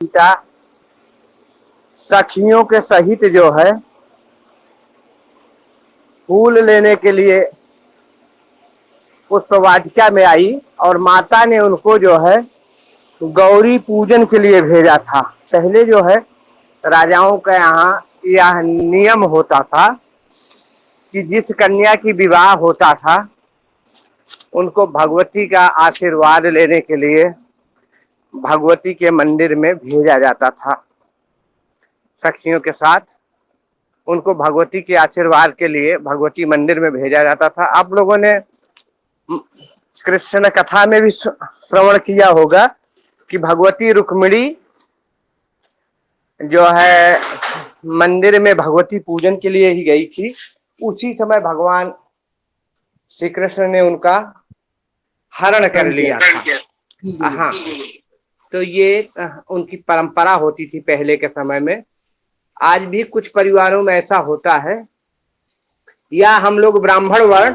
सीता सखियों के सहित जो है फूल लेने के लिए पुष्प वाटिका में आई और माता ने उनको जो है गौरी पूजन के लिए भेजा था। पहले जो है राजाओं का यहाँ यह नियम होता था कि जिस कन्या की विवाह होता था उनको भगवती का आशीर्वाद लेने के लिए भगवती के मंदिर में भेजा जाता था। सखियों के साथ उनको भगवती के आशीर्वाद के लिए भगवती मंदिर में भेजा जाता था। आप लोगों ने कृष्ण कथा में भी श्रवण किया होगा कि भगवती रुक्मिणी जो है मंदिर में भगवती पूजन के लिए ही गई थी। उसी समय भगवान श्री कृष्ण ने उनका हरण कर लिया था। हाँ, तो ये उनकी परंपरा होती थी पहले के समय में। आज भी कुछ परिवारों में ऐसा होता है, या हम लोग ब्राह्मण वर्ण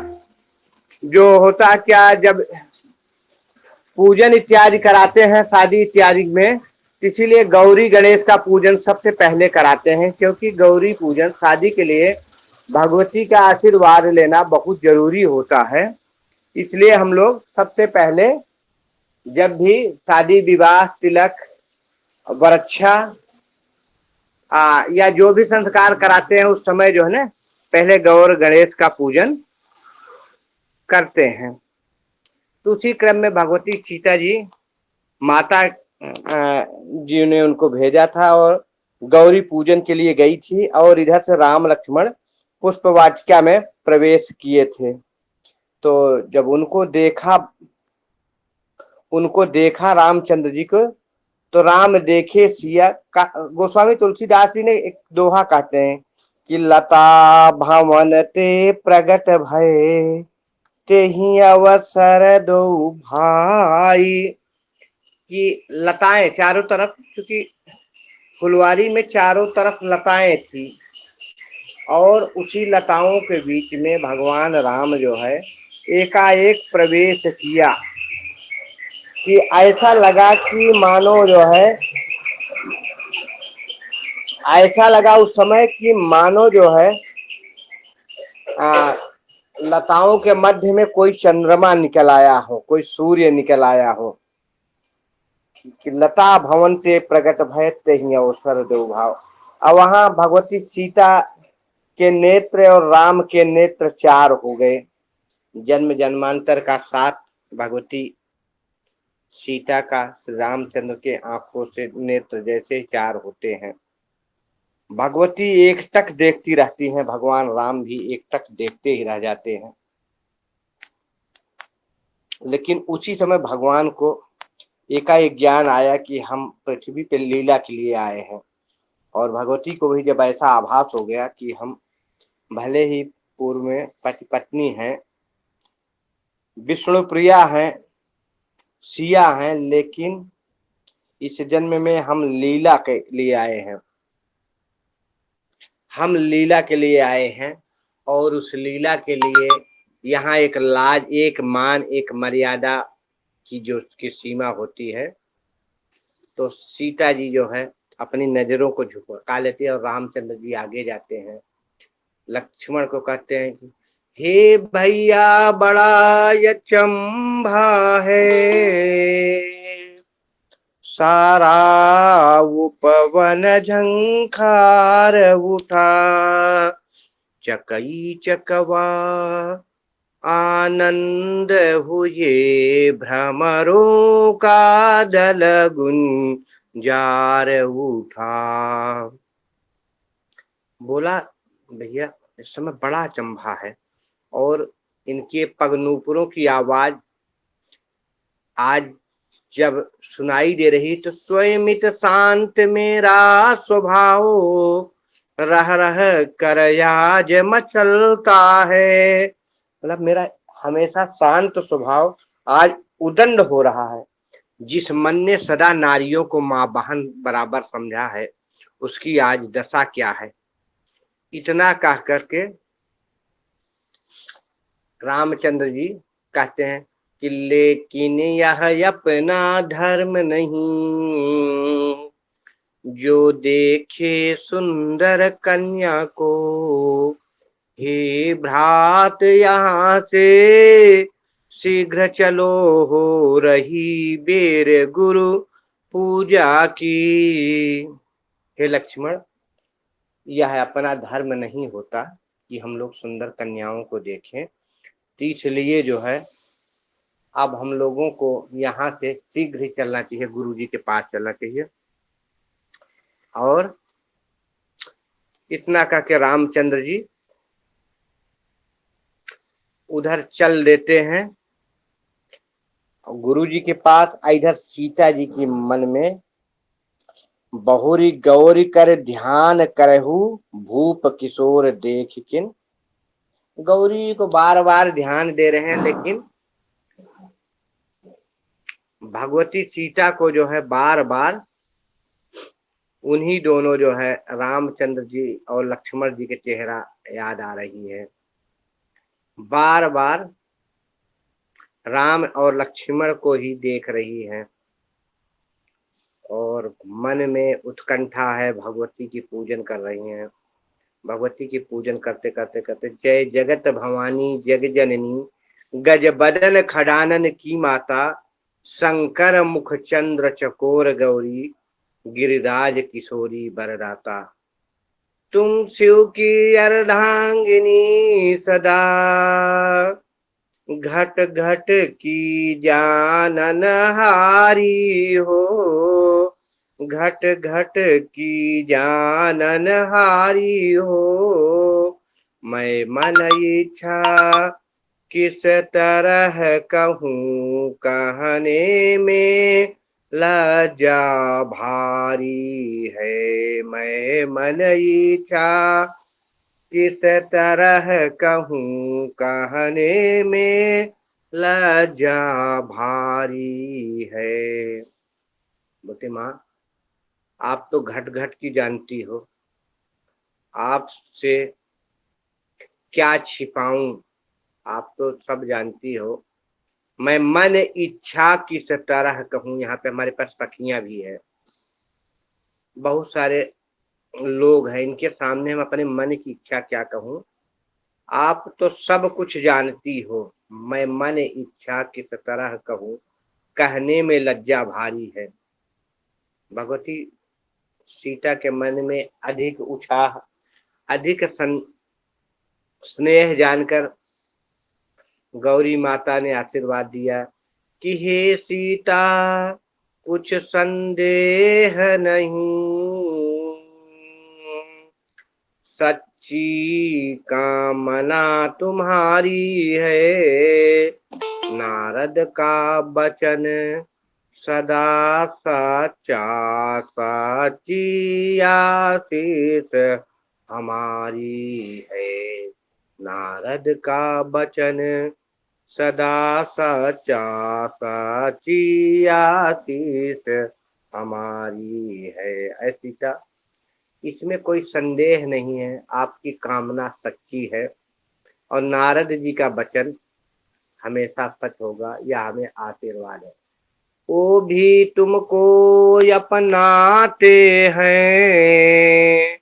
जो होता क्या, जब पूजन इत्यादि कराते हैं शादी इत्यादि में, इसीलिए गौरी गणेश का पूजन सबसे पहले कराते हैं, क्योंकि गौरी पूजन शादी के लिए भगवती का आशीर्वाद लेना बहुत जरूरी होता है। इसलिए हम लोग सबसे पहले जब भी शादी विवाह तिलक वरच्छा या जो भी संस्कार कराते हैं उस समय जो है ना पहले गौर गणेश का पूजन करते हैं। तो उसी क्रम में भगवती सीता जी माता जी ने उनको भेजा था और गौरी पूजन के लिए गई थी और इधर से राम लक्ष्मण पुष्प वाटिका में प्रवेश किए थे। तो जब उनको देखा रामचंद्र जी को, तो राम देखे सिया का, गोस्वामी तुलसीदास जी ने एक दोहा कहते हैं कि लता भवन ते प्रगट भय ते ही अवसर दो भाई। कि लताएं चारों तरफ, क्योंकि फुलवारी में चारों तरफ लताएं थी और उसी लताओं के बीच में भगवान राम जो है एकाएक प्रवेश किया कि ऐसा लगा कि मानो जो है, ऐसा लगा उस समय कि मानो जो है लताओं के मध्य में कोई चंद्रमा निकल आया हो, कोई सूर्य निकल आया हो। कि लता भवन्ते प्रगट भय ते ही अवसर दो भाव। अब वहां भगवती सीता के नेत्र और राम के नेत्र चार हो गए। जन्म जन्मांतर का साथ भगवती सीता का रामचंद्र के आंखों से नेत्र जैसे चार होते हैं। भगवती एकटक देखती रहती हैं, भगवान राम भी एकटक देखते ही रह जाते हैं। लेकिन उसी समय भगवान को एकाएक ज्ञान आया कि हम पृथ्वी पे लीला के लिए आए हैं। और भगवती को भी जब ऐसा आभास हो गया कि हम भले ही पूर्व में पति पत्नी हैं, विष्णु प्रिया हैं, सिया हैं, लेकिन इस जन्म में हम लीला के लिए आए हैं। हम लीला के लिए आए हैं और उस लीला के लिए यहाँ एक लाज, एक मान, एक मर्यादा की जो की सीमा होती है। तो सीता जी जो है अपनी नजरों को झुका लेती है और रामचंद्र जी आगे जाते हैं। लक्ष्मण को कहते हैं कि हे भैया बड़ा यचंभा है, सारा उपवन झंखार उठा, चकई चकवा आनंद हुए, भ्रमरों का दल गुंजार उठा। बोला भैया इस समय बड़ा चंभा है और इनके पगनूपुरों की आवाज आज जब सुनाई दे रही तो स्वयमित शांत मेरा स्वभाव, रह रह कर आज मचलता है। मतलब मेरा हमेशा शांत स्वभाव आज उदंड हो रहा है। जिस मन ने सदा नारियों को मां बहन बराबर समझा है उसकी आज दशा क्या है। इतना कह करके रामचंद्र जी कहते हैं कि लेकिन यह अपना धर्म नहीं, जो देखे सुंदर कन्या को, हे भ्रात यहाँ से शीघ्र चलो, हो रही बेर गुरु पूजा की। हे लक्ष्मण, यह अपना धर्म नहीं होता कि हम लोग सुंदर कन्याओं को देखें, तो इसलिए जो है अब हम लोगों को यहाँ से शीघ्र ही चलना चाहिए, गुरु जी के पास चलना चाहिए। और इतना कह के रामचंद्र जी उधर चल देते हैं गुरु जी के पास। इधर सीता जी की मन में बहुरी गौरी कर ध्यान करहु, भूप किशोर देख किन। गौरी को बार बार ध्यान दे रहे हैं, लेकिन भगवती सीता को जो है बार बार उन्हीं दोनों जो है रामचंद्र जी और लक्ष्मण जी के चेहरा याद आ रही है। बार बार राम और लक्ष्मण को ही देख रही है और मन में उत्कंठा है, भगवती की पूजन कर रही हैं। भगवती की पूजन करते करते करते, जय जगत भवानी जग जननी, गज बदन खडानन की माता, शंकर मुख चंद्र चकोर गौरी, गिरिराज किशोरी बरदाता। तुम शिव की अर्धांगिनी सदा, घट घट की जानन हारी हो, घट घट की जानन हारी हो। मैं मन इच्छा किस तरह कहूँ, कहने में लज्जा भारी है। मैं मन इच्छा किस तरह कहूँ, कहने में लज्जा भारी है। बोलते माँ, आप तो घट घट की जानती हो, आपसे क्या छिपाऊं, आप तो सब जानती हो। मैं मन इच्छा किस तरह कहूँ, यहाँ पे हमारे पास सखियां भी है, बहुत सारे लोग हैं, इनके सामने हम अपने मन की इच्छा क्या कहूँ। आप तो सब कुछ जानती हो, मैं मन इच्छा किस तरह कहूँ, कहने में लज्जा भारी है। भगवती सीता के मन में अधिक उत्साह, अधिक स्नेह जानकर गौरी माता ने आशीर्वाद दिया कि हे सीता, कुछ संदेह नहीं, सच्ची कामना तुम्हारी है। नारद का वचन सदा सच्चा, सच्ची आशीष हमारी है। नारद का वचन सदा सच्चा, सच्ची आशीष हमारी है। ऐसी का इसमें कोई संदेह नहीं है, आपकी कामना सच्ची है और नारद जी का वचन हमेशा सच होगा, यह हमें आशीर्वाद है। वो भी तुमको अपनाते हैं,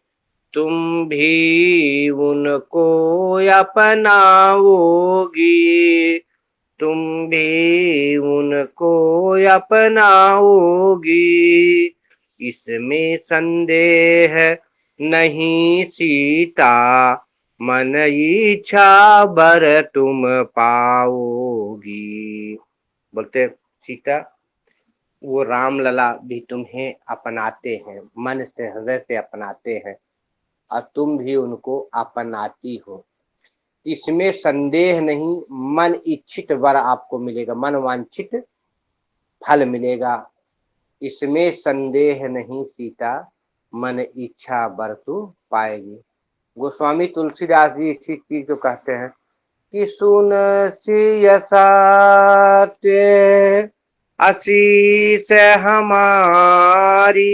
तुम भी उनको अपनाओगी, तुम भी उनको अपनाओगी, इसमें संदेह नहीं सीता, मन इच्छा बर तुम पाओगी। बोलते सीता, वो राम लला भी तुम्हें अपनाते हैं, मन से हृदय से अपनाते हैं और तुम भी उनको अपनाती हो, इसमें संदेह नहीं। मन इच्छित वर आपको मिलेगा, मन वांछित फल मिलेगा, इसमें संदेह नहीं सीता, मन इच्छा वर तू पाएगी। गोस्वामी तुलसीदास जी इसी चीज को कहते हैं कि सुन सियसाते आशीष हमारी,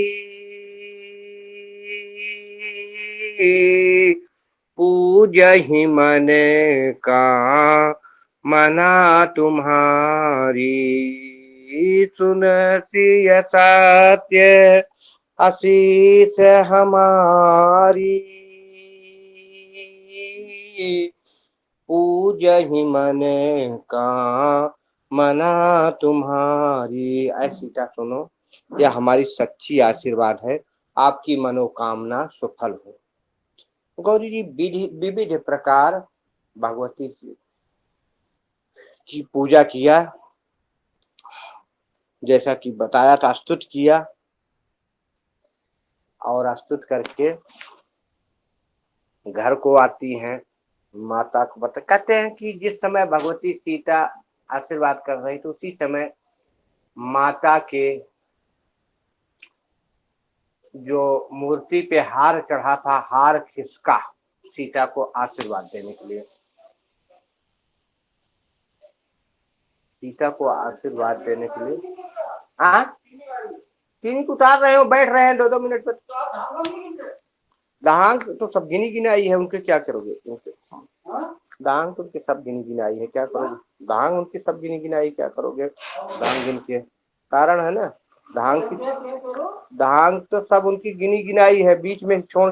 पूजहि मन का मना तुम्हारी। सुन सिय सत्य आशीष हमारी पूजहि मन का मना तुम्हारी। ऐ सीता सुनो, यह हमारी सच्ची आशीर्वाद है, आपकी मनोकामना सफल हो। गौरी जी विविध प्रकार भगवती की पूजा किया, जैसा कि बताया था, स्तुत किया, और स्तुत करके घर को आती हैं, माता को बता। कहते हैं कि जिस समय भगवती सीता आशीर्वाद कर रही थी, उसी समय माता के जो मूर्ति पे हार चढ़ा था, हार खिसका सीता को आशीर्वाद देने के लिए। सीता को आशीर्वाद देने के लिए हाँ तीन उतार रहे हो, बैठ रहे हैं 2-2 मिनट पर। दांग तो सब गिनी गिनाई है, उनके क्या करोगे? उनके दांग तो उनके सब गिनी गिनाई है, क्या करोगे? दांग उनकी सब गिनी गिनाई, क्या करोगे? दांग गिन के कारण है ना, दांग तो सब उनकी गिनी गिनाई है, बीच में छोड़।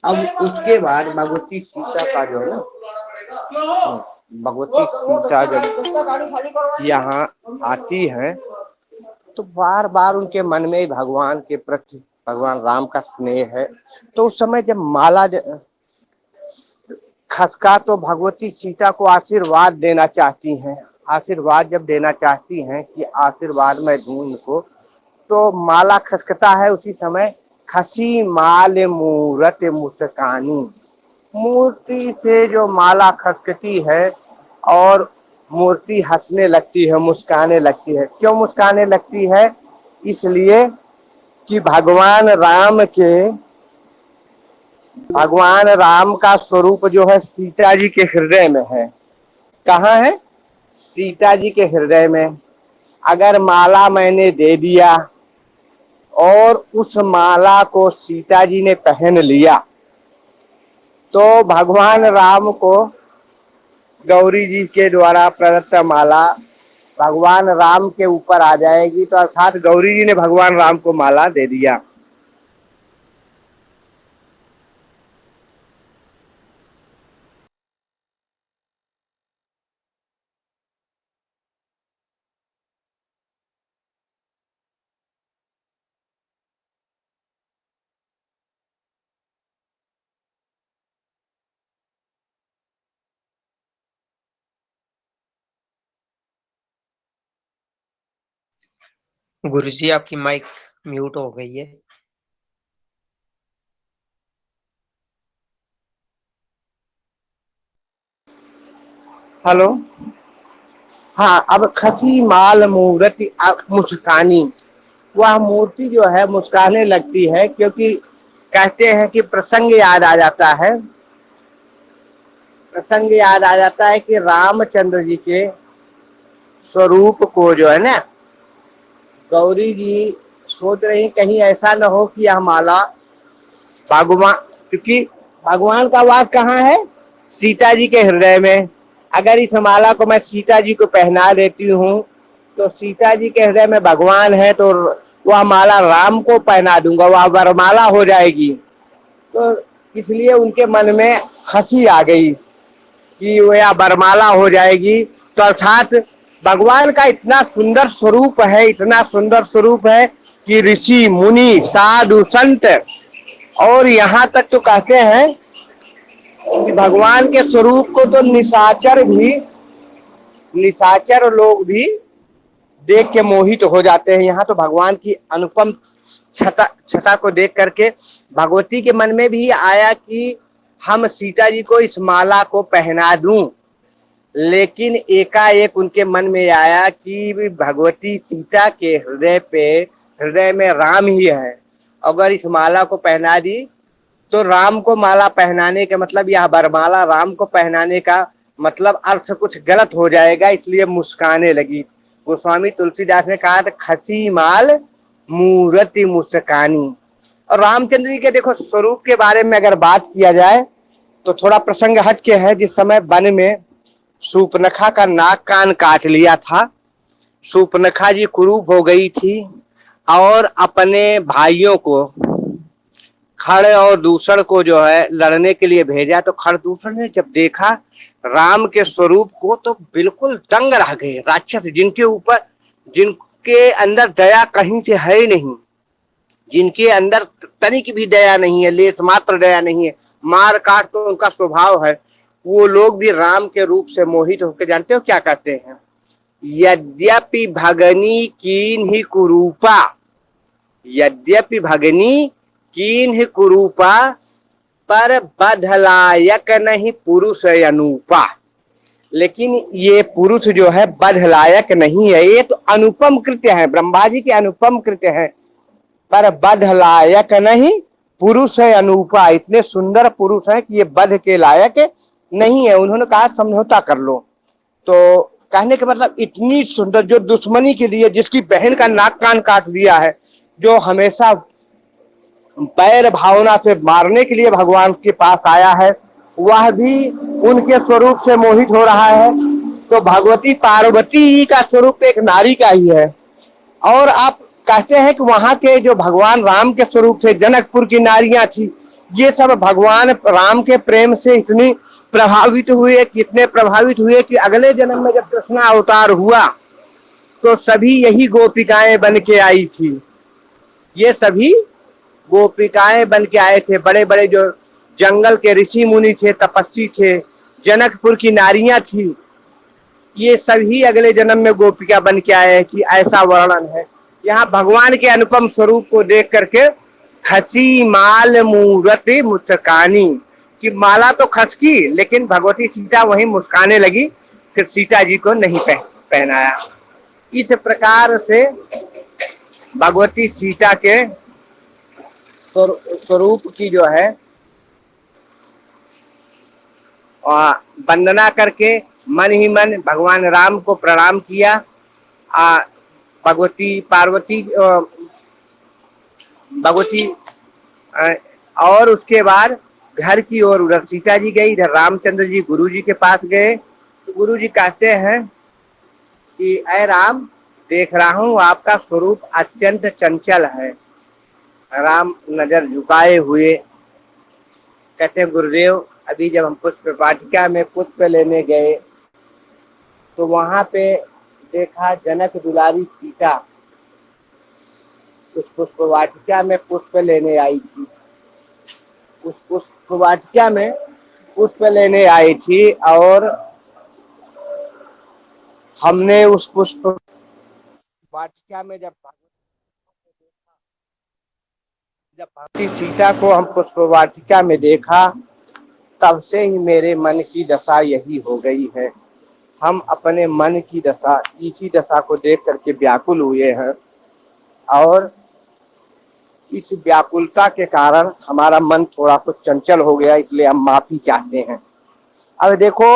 अब उसके बाद भगवती सीता का जो है ना, भगवती सीता जब यहाँ आती है तो बार बार उनके मन में भगवान के प्रति भगवान राम का स्नेह है। तो उस समय जब माला खसका तो भगवती सीता को आशीर्वाद देना चाहती हैं। आशीर्वाद जब देना चाहती हैं कि आशीर्वाद मैं दूं उनको, तो माला खसकता है। उसी समय खसी माल मूरत मुस्कानी, मूर्ति से जो माला खसकती है और मूर्ति हंसने लगती है, मुस्काने लगती है। क्यों मुस्काने लगती है? इसलिए कि भगवान राम का स्वरूप जो है सीता जी के हृदय में है। कहाँ है? सीता जी के हृदय में। अगर माला मैंने दे दिया और उस माला को सीता जी ने पहन लिया, तो भगवान राम को गौरी जी के द्वारा प्रदत्त माला भगवान राम के ऊपर आ जाएगी। तो अर्थात गौरी जी ने भगवान राम को माला दे दिया। गुरुजी आपकी माइक म्यूट हो गई है। हेलो, हाँ, अब खसी माल मूर्ति मुस्कानी, वह मूर्ति जो है मुस्काने लगती है, क्योंकि कहते हैं कि प्रसंग याद आ जाता है। प्रसंग याद आ जाता है कि रामचंद्र जी के स्वरूप को जो है ना, गौरी जी सोच रही कहीं ऐसा न हो कि यह माला भगवान, क्योंकि भगवान का वास कहाँ है? सीता जी के हृदय में। अगर इस माला को मैं सीता जी को पहना देती हूँ तो सीता जी के हृदय में भगवान है, तो वह माला राम को पहना दूंगा, वह वरमाला हो जाएगी। तो इसलिए उनके मन में हंसी आ गई कि वह वरमाला हो जाएगी। तो अर्थात भगवान का इतना सुंदर स्वरूप है, इतना सुंदर स्वरूप है कि ऋषि मुनि साधु संत और यहाँ तक तो कहते हैं कि भगवान के स्वरूप को तो निशाचर लोग भी देख के मोहित हो जाते हैं। यहाँ तो भगवान की अनुपम छटा को देख करके भगवती के मन में भी आया कि हम सीता जी को इस माला को पहना दूं। लेकिन एकाएक उनके मन में आया कि भगवती सीता के हृदय में राम ही है। अगर इस माला को पहना दी तो राम को माला पहनाने का मतलब, यह वरमाला राम को पहनाने का मतलब अर्थ कुछ गलत हो जाएगा, इसलिए मुस्काने लगी। गोस्वामी तुलसीदास ने कहा था खसी माल मूर्ति मुस्कानी। और रामचंद्र जी के देखो स्वरूप के बारे में अगर बात किया जाए तो थोड़ा प्रसंग हट के है। जिस समय वन में शूर्पणखा का नाक कान काट लिया था, शूर्पणखा जी कुरूप हो गई थी और अपने भाइयों को खड़ और दूषण को जो है लड़ने के लिए भेजा। तो खड़ दूषण ने जब देखा राम के स्वरूप को तो बिल्कुल दंग रह गए। राक्षस जिनके ऊपर, जिनके अंदर दया कहीं से है ही नहीं, जिनके अंदर तनिक भी दया नहीं है, लेस मात्र दया नहीं है, मार काट तो उनका स्वभाव है, वो लोग भी राम के रूप से मोहित होकर जानते हो क्या कहते हैं? यद्यपि भगनी कीन ही कुरूपा, यद्यपि भगनी कीन ही कुरूपा, पर बधलायक नहीं पुरुष अनूपा। लेकिन ये पुरुष जो है बधलायक नहीं है, ये तो अनुपम कृत्य है, ब्रह्मा जी के अनुपम कृत्य है। पर बध लायक नहीं पुरुष है अनूपा, इतने सुंदर पुरुष है कि ये बध के लायक नहीं है। उन्होंने कहा समझौता कर लो। तो कहने का मतलब इतनी सुंदर, जो दुश्मनी के लिए, जिसकी बहन का नाक कान काट दिया है, जो हमेशा पैर भावना से मारने के लिए भगवान के पास आया है, वह भी उनके स्वरूप से मोहित हो रहा है। तो भगवती पार्वती का स्वरूप एक नारी का ही है। और आप कहते हैं कि वहां के जो भगवान राम के स्वरूप थे, जनकपुर की नारियां थी, ये सब भगवान राम के प्रेम से इतनी प्रभावित हुए, कितने प्रभावित हुए कि अगले जन्म में जब कृष्ण अवतार हुआ तो सभी यही गोपिकाएं बन के आई थी। ये सभी गोपिकाएं बन के आए थे। बड़े बड़े जो जंगल के ऋषि मुनि थे, तपस्वी थे, जनकपुर की नारियां थी, ये सभी अगले जन्म में गोपिका बन के आए थी, ऐसा वर्णन है। यहाँ भगवान के अनुपम स्वरूप को देख करके खसी माल मूर्ति मुस्कानी, कि माला तो खसकी लेकिन भगवती सीता वहीं मुस्काने लगी, फिर सीता जी को नहीं पहनाया। इस प्रकार से भगवती सीता के स्वरूप की जो है वंदना करके मन ही मन भगवान राम को प्रणाम किया। भगवती पार्वती और उसके बाद घर की ओर उधर सीता जी गई, इधर रामचंद्र जी गुरु जी के पास गए। तो गुरु जी कहते हैं कि ऐ राम, देख रहा हूं आपका स्वरूप अत्यंत चंचल है। राम नजर झुकाए हुए कहते हैं गुरुदेव, अभी जब हम पुष्प वाटिका में पुष्प लेने गए तो वहां पे देखा जनक दुलारी सीता उस पुष्प वाटिका में पुष्प लेने आई थी। उस पुष्प वाटिका में पुष्प लेने आई थी और हमने उस पुष्प वाटिका में जब भगवती सीता को हम पुष्प वाटिका में देखा, तब से ही मेरे मन की दशा यही हो गई है। हम अपने मन की दशा, इसी दशा को देख करके व्याकुल हुए हैं और इस व्याकुलता के कारण हमारा मन थोड़ा कुछ चंचल हो गया, इसलिए हम माफी चाहते हैं। अब देखो,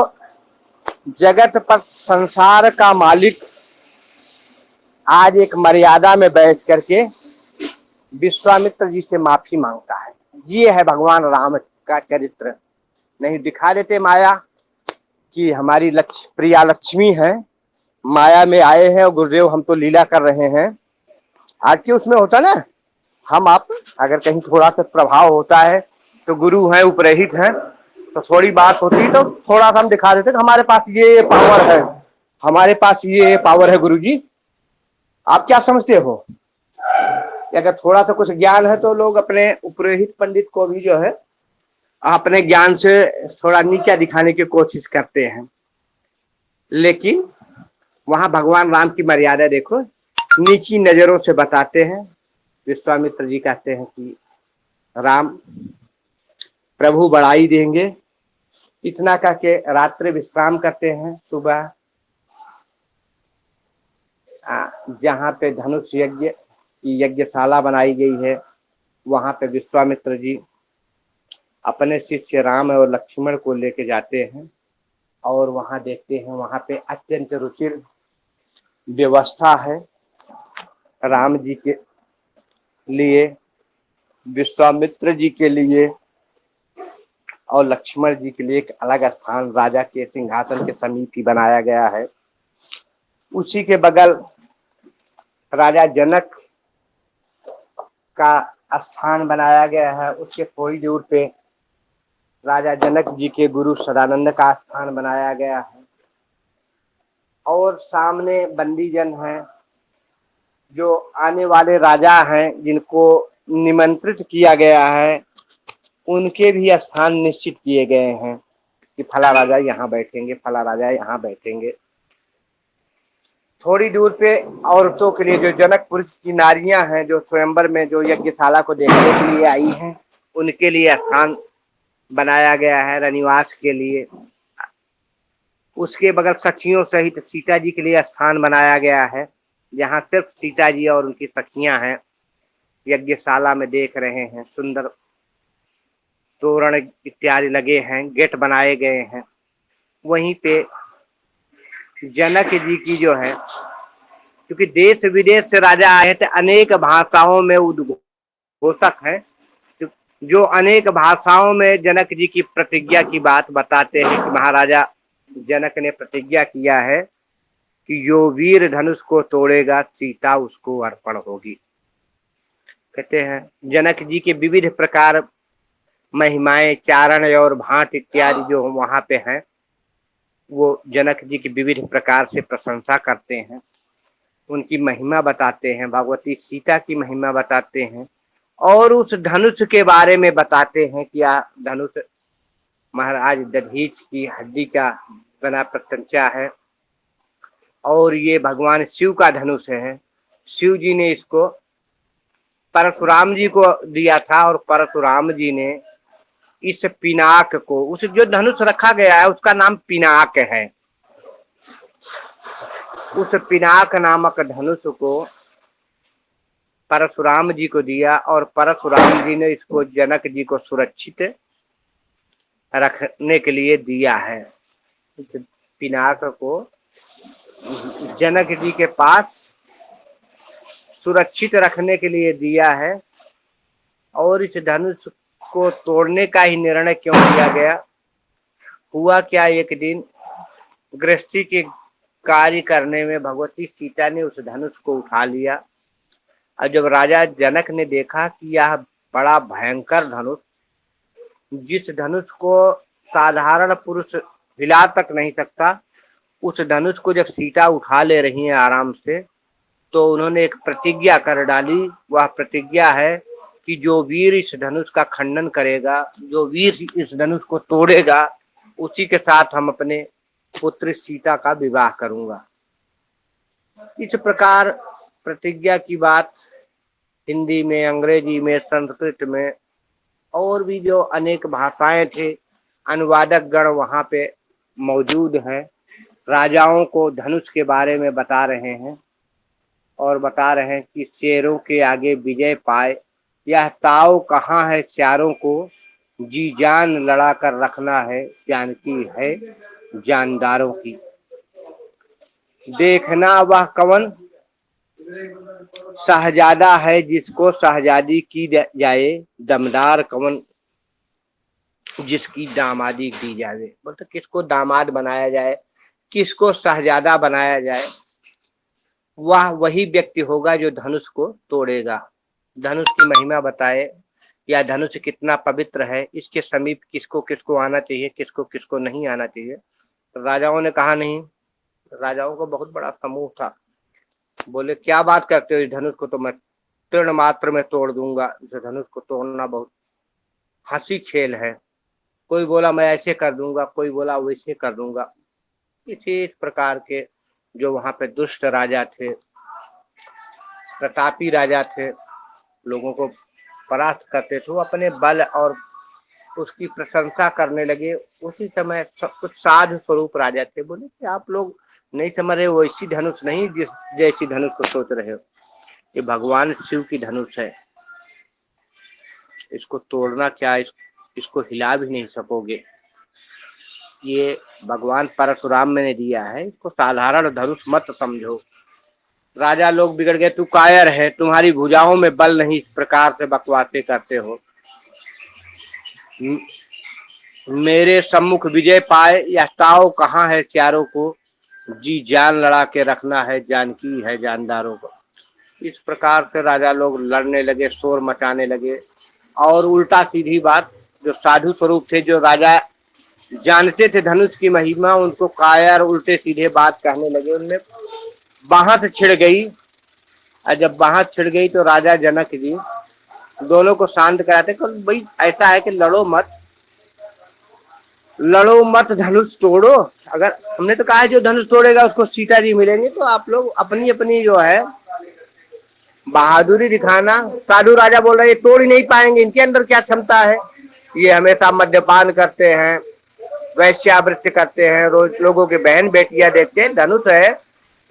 जगत पर संसार का मालिक आज एक मर्यादा में बैठ करके विश्वामित्र जी से माफी मांगता है। ये है भगवान राम का चरित्र। नहीं दिखा देते माया कि हमारी प्रिया लक्ष्मी है, माया में आए हैं और गुरुदेव हम तो लीला कर रहे हैं। आज के उसमें होता ना, हम आप अगर कहीं थोड़ा सा प्रभाव होता है तो गुरु हैं, उपरहित हैं, तो थोड़ी बात होती तो थोड़ा सा हम दिखा देते हमारे पास ये पावर है, हमारे पास ये पावर है। गुरुजी आप क्या समझते हो? अगर थोड़ा सा कुछ ज्ञान है तो लोग अपने उपरहित पंडित को भी जो है अपने ज्ञान से थोड़ा नीचा दिखाने की कोशिश करते हैं। लेकिन वहां भगवान राम की मर्यादा देखो, नीची नजरों से बताते हैं। विश्वामित्र जी कहते हैं कि राम, प्रभु बढ़ाई देंगे। इतना कह के रात्रि विश्राम करते हैं। सुबह जहाँ पे धनुष यज्ञ की यज्ञशाला बनाई गई है, वहां पे विश्वामित्र जी अपने शिष्य राम और लक्ष्मण को लेके जाते हैं और वहां देखते हैं, वहां पे अत्यंत रुचिर व्यवस्था है। राम जी के लिए, विश्वामित्र जी के लिए और लक्ष्मण जी के लिए एक अलग स्थान राजा के सिंहासन के समीप ही बनाया गया है। उसी के बगल राजा जनक का स्थान बनाया गया है। उसके थोड़ी दूर पे राजा जनक जी के गुरु सदानंद का स्थान बनाया गया है। और सामने बंदीजन हैं, जो आने वाले राजा हैं, जिनको निमंत्रित किया गया है, उनके भी स्थान निश्चित किए गए हैं कि फला राजा यहाँ बैठेंगे, फला राजा यहाँ बैठेंगे। थोड़ी दूर पे औरतों के लिए, जो जनकपुर की नारियां हैं, जो स्वयंवर में जो यज्ञशाला को देखने के लिए आई हैं, उनके लिए स्थान बनाया गया है रनिवास के लिए। उसके बगल सखियों सहित सीता जी के लिए स्थान बनाया गया है, जहाँ सिर्फ सीता जी और उनकी सखियां हैं। यज्ञशाला में देख रहे हैं, सुंदर तोरण इत्यादि लगे हैं, गेट बनाए गए हैं। वहीं पे जनक जी की जो है, क्योंकि देश विदेश से राजा आए थे, अनेक भाषाओं में उद्घोषक हैं, जो अनेक भाषाओं में जनक जी की प्रतिज्ञा की बात बताते हैं कि महाराजा जनक ने प्रतिज्ञा किया है कि जो वीर धनुष को तोड़ेगा, सीता उसको अर्पण होगी। कहते हैं जनक जी के विविध प्रकार महिमाएं, चारण और भाट इत्यादि जो वहां पे हैं, वो जनक जी की विविध प्रकार से प्रशंसा करते हैं, उनकी महिमा बताते हैं, भगवती सीता की महिमा बताते हैं और उस धनुष के बारे में बताते हैं कि यह धनुष महाराज दधीच की हड्डी का बना प्रत्यंचा है और ये भगवान शिव का धनुष है। शिव जी ने इसको परशुराम जी को दिया था और परशुराम जी ने इस पिनाक को, उस जो धनुष रखा गया है उसका नाम पिनाक है। उस पिनाक नामक धनुष को परशुराम जी को दिया और परशुराम जी ने इसको जनक जी को सुरक्षित रखने के लिए दिया है। पिनाक को जनक जी के पास सुरक्षित रखने के लिए दिया है। और इस धनुष को तोड़ने का ही निर्णय क्यों किया गया? हुआ क्या, एक दिन गृहस्थी के कार्य करने में भगवती सीता ने उस धनुष को उठा लिया और जब राजा जनक ने देखा कि यह बड़ा भयंकर धनुष, जिस धनुष को साधारण पुरुष हिला तक नहीं सकता, उस धनुष को जब सीता उठा ले रही है आराम से, तो उन्होंने एक प्रतिज्ञा कर डाली। वह प्रतिज्ञा है कि जो वीर इस धनुष का खंडन करेगा, जो वीर इस धनुष को तोड़ेगा, उसी के साथ हम अपने पुत्र सीता का विवाह करूंगा। इस प्रकार प्रतिज्ञा की बात हिंदी में, अंग्रेजी में, संस्कृत में और भी जो अनेक भाषाएं थे, अनुवादक गण वहां पे मौजूद हैं, राजाओं को धनुष के बारे में बता रहे हैं और बता रहे हैं कि शेरों के आगे विजय पाए, यह ताव कहाँ है चारों को, जी जान लड़ा कर रखना है, जानकी है जानदारों की। देखना वह कवन शहजादा है जिसको शहजादी की जाए, दमदार कवन जिसकी दामादी दी जाए। बोलते किसको दामाद बनाया जाए, किसको शहजादा बनाया जाए, वह वही व्यक्ति होगा जो धनुष को तोड़ेगा। धनुष की महिमा बताए, या धनुष कितना पवित्र है, इसके समीप किसको किसको आना चाहिए, किसको किसको नहीं आना चाहिए। तो राजाओं ने कहा नहीं, राजाओं को बहुत बड़ा समूह था, बोले क्या बात करते हो, इस धनुष को तो मैं तीर्ण मात्र में तोड़ दूंगा। इस धनुष को तोड़ना बहुत हंसी खेल है। कोई बोला मैं ऐसे कर दूंगा, कोई बोला वैसे कर दूंगा। इसी प्रकार के जो वहां पे दुष्ट राजा थे, प्रतापी राजा थे, लोगों को परास्त करते थे, वो अपने बल और उसकी प्रशंसा करने लगे। उसी समय सब कुछ साधु स्वरूप राजा थे, बोले कि आप लोग नहीं समझ रहे, वैसी धनुष नहीं जिस जैसी धनुष को सोच रहे हो, ये भगवान शिव की धनुष है, इसको तोड़ना क्या, इसको हिला भी नहीं सकोगे, ये भगवान परशुराम ने दिया है, इसको साधारण धनुष मत समझो। राजा लोग बिगड़ गए, तू कायर है, तुम्हारी भुजाओं में बल नहीं, इस प्रकार से बकवासें करते हो। मेरे सम्मुख विजय पाए, यह ताव कहाँ है चारों को, जी जान लड़ा के रखना है, जानकी है जानदारों को। इस प्रकार से राजा लोग लड़ने लगे, शोर मचाने लगे, और उल्टा सीधी बात, जो साधु स्वरूप थे, जो राजा जानते थे धनुष की महिमा, उनको कायर उल्टे सीधे बात कहने लगे। उनमें बाहत छिड़ गई, और जब बाहत छिड़ गई तो राजा जनक जी दोनों को शांत कराते, भाई ऐसा है कि लड़ो मत, धनुष तोड़ो। अगर हमने तो कहा है जो धनुष तोड़ेगा उसको सीता जी मिलेंगे, तो आप लोग अपनी अपनी जो है बहादुरी दिखाना। साधु राजा बोल रहे तोड़ ही नहीं पाएंगे, इनके अंदर क्या क्षमता है, ये हमेशा मद्यपान करते हैं, वैश्यावृत्ति करते हैं, रोज लोगों के बहन बेटियां देखते हैं, धनुष है,